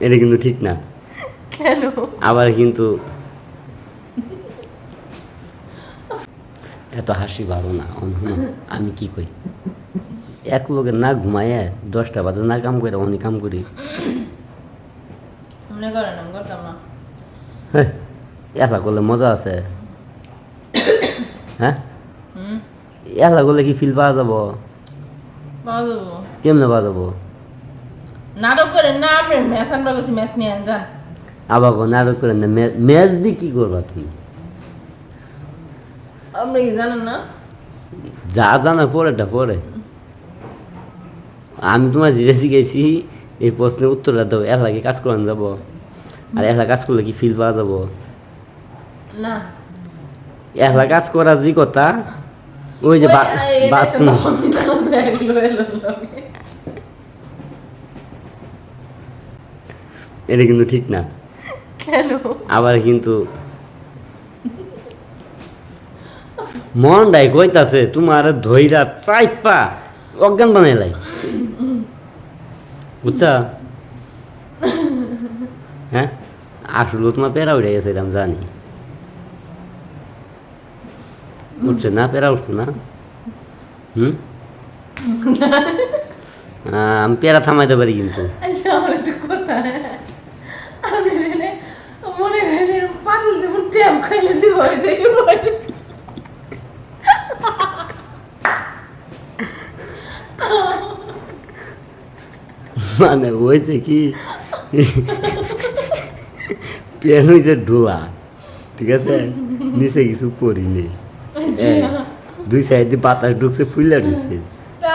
এটা কিন্তু ঠিক না। কেন? আবার কিন্তু এত হাসি ভালো না। আমি কি কই, এক লোকের না ঘুমায় 10টা বাজে না কাম করে অনেক কাম করি। মনে করেন আমি করতাম না। হ্যাঁ, এলা করলে মজা আছে। হ্যাঁ, এলা করলে কি ফিল পাওয়া যাবো? পাওয়া যাবো। কেমনে পাওয়া যাবো? নাটক করেন না, আপনি ম্যাচ আনবার গেছি, ম্যাচ নিয়ে আন যান। আবার নাটক করে না, ম্যাচ দিয়ে কি করবা তুমি? আপনি কি জানেন না? যা জানা পরেটা পরে। আমি তোমার জিরে শিখেছি, এই প্রশ্নের উত্তরটা দাও। এলাকে কাজ করান যাবো, আর এলা কাজ করলে কি ফিল পাওয়া যাবো? না। এলা কাজ করা যে কথা, ওই যে বাথরুম। এটা কিন্তু ঠিক না। কেন? আবার কিন্তু মনটাই কইতাছে তোমার ধইরা চাইপা অজ্ঞান বানাইলাই, বুঝছা? হ্যাঁ, আসলে তোমার পেরা উঠে গেছে, আমি জানি। উঠছে না, পেরা উঠছে না। আমি পেরা থামাইতে পারি কিন্তু। আমার একটা কথা, আপনি মনে করেন পাতিল যেমন ট্যাপ খাইলে দিব দেখি মানে হয়েছে কি, পেন হয়েছে ডোলা, ঠিক আছে, নিচে কিছু করিনি। দুই সাইডে বাতাস ঢুকছে, ফুইলা ঢুকছে।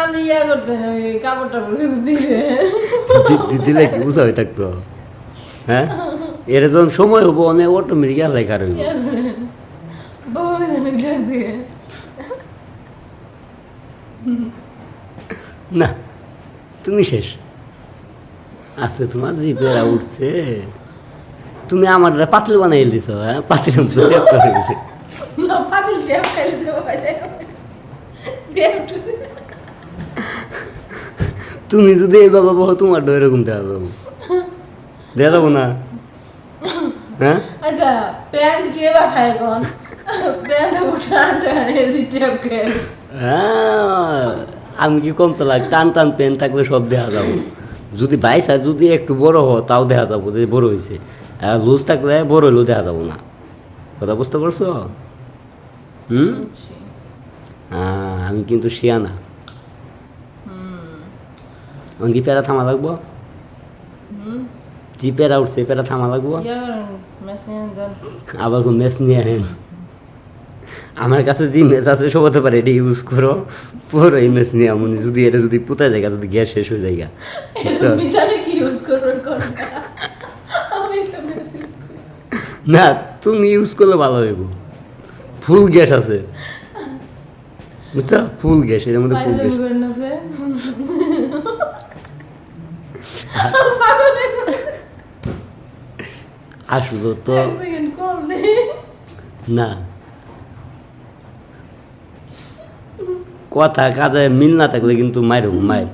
আমি ইয়া করতেন ওই কাপড় টাপড় কিছু দিলে দিলে কি বুঝা হয়ে থাকতো? হ্যাঁ, এর যখন সময় হবো অনেক অটোমেটিক আলাই কারণ বাবা ডাক দিয়ে না, তুমি শেষ। আজকে তোমার জিপেরা উঠছে, তুমি আমার পাতল বানাই দিছো। হ্যাঁ, পাতিল হয়ে গেছে। না পাতিল ট্যাপ খাইলে দেবো তুমি যদি এই বাবা বহু তোমার এরকম দেওয়া যাবো, দেওয়া যাবো না। হ্যাঁ, আচ্ছা প্যান্ট কে বা খায় কোন প্যান্ট টান টান এদি ট্যাপ খায়। হ্যাঁ, আমি কি কম চালাক? টান টান পেন থাকলে সব দেখা যাবো। যদি বাইসা যদি একটু বড় হয় তাও দেখা যাবো যে বড় হয়েছে, আর লুজ থাকলে বড় হইলেও দেখা যাবো না। কথা বুঝতে পারছো? হ্যাঁ, আমি কিন্তু শিয়ানা। আমার কি প্যারা থামা লাগবো? জি প্যারা উঠছে, প্যারা থামা লাগবো। আবার কোন ম্যাচ নিয়ে আহেন? আমার কাছে যে ম্যাচ আছে সব হতে পারে, এটা ইউজ করো। পুরো এই ম্যাচ নিয়ে এমন যদি এটা যদি পুতায় জায়গা, যদি গ্যাস শেষ হয়ে যায়, না তুমি ইউজ করলে ভালো হইব। ফুল গ্যাস আছে, বুঝছো? ফুল গ্যাস, এর মধ্যে ফুল গ্যাস। আসলো তো না, কথা কাজে মিল না থাকলে কিন্তু মায়ের মায়ের